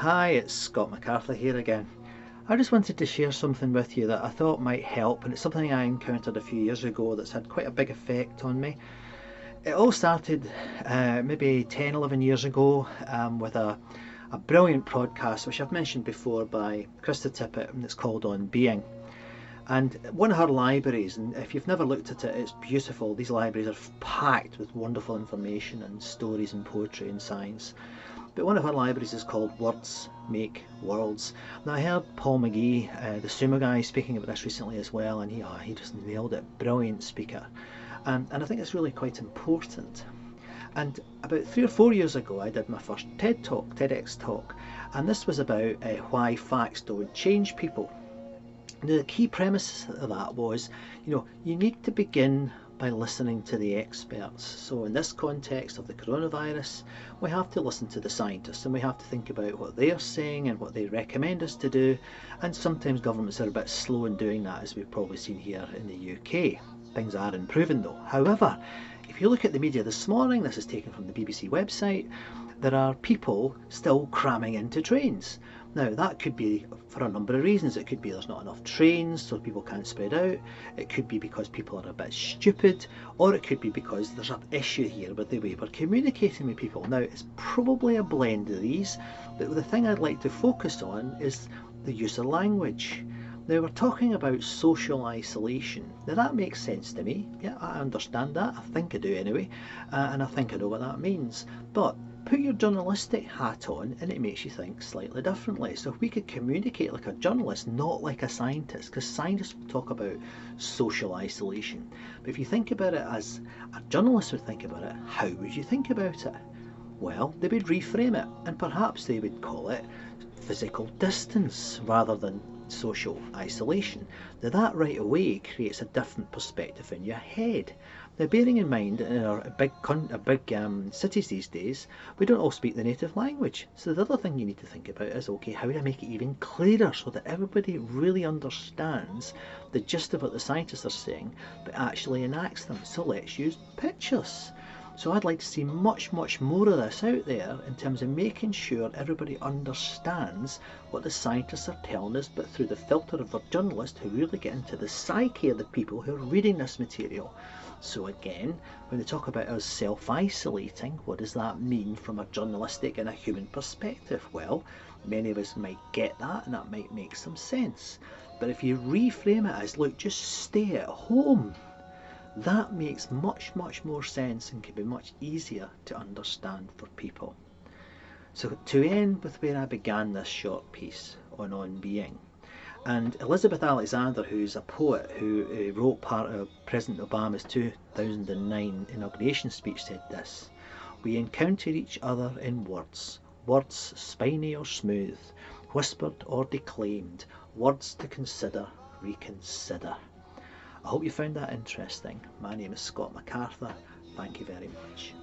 Hi, it's Scott MacArthur here again. I just wanted to share something with you that I thought might help, and it's something I encountered a few years ago that's had quite a big effect on me. It all started maybe 10, 11 years ago with a brilliant podcast which I've mentioned before by Krista Tippett, and it's called On Being. And one of her libraries, and if you've never looked at it, it's beautiful. These libraries are packed with wonderful information and stories and poetry and science. But one of her libraries is called Words Make Worlds. Now I heard Paul McGee, the sumo guy, speaking about this recently as well, and he just nailed it. Brilliant speaker. And I think it's really quite important. And about 3 or 4 years ago I did my first TEDx talk, and this was about why facts don't change people. Now, the key premise of that was, you need to begin by listening to the experts. So in this context of the coronavirus, we have to listen to the scientists, and we have to think about what they are saying and what they recommend us to do. And sometimes governments are a bit slow in doing that, as we've probably seen here in the UK. Things are improving though. However, if you look at the media this morning, this is taken from the BBC website, there are people still cramming into trains. Now that could be for a number of reasons. It could be there's not enough trains so people can't spread out. It could be because people are a bit stupid, or it could be because there's an issue here with the way we're communicating with people. Now it's probably a blend of these, but the thing I'd like to focus on is the use of language. Now we're talking about social isolation. Now that makes sense to me. Yeah, I understand that. I think I do anyway, and I think I know what that means. But put your journalistic hat on and it makes you think slightly differently. So if we could communicate like a journalist, not like a scientist, because scientists talk about social isolation. But if you think about it as a journalist would think about it, how would you think about it? Well, they would reframe it, and perhaps they would call it physical distance rather than social isolation. Now that right away creates a different perspective in your head. Now bearing in mind in our big cities these days, we don't all speak the native language. So the other thing you need to think about is, okay, how do I make it even clearer so that everybody really understands the gist of what the scientists are saying, but actually enacts them? So let's use pictures. So I'd like to see much more of this out there in terms of making sure everybody understands what the scientists are telling us, but through the filter of the journalists who really get into the psyche of the people who are reading this material. So again, when they talk about us self-isolating, what does that mean from a journalistic and a human perspective? Well, many of us might get that, and that might make some sense. But if you reframe it as, look, just stay at home, that makes much more sense and can be much easier to understand for people. So to end with where I began this short piece on being, and Elizabeth Alexander, who's a poet who wrote part of President Obama's 2009 inauguration speech, said this: "We encounter each other in words, words spiny or smooth, whispered or declaimed, words to consider, reconsider." I hope you found that interesting. My name is Scott MacArthur. Thank you very much.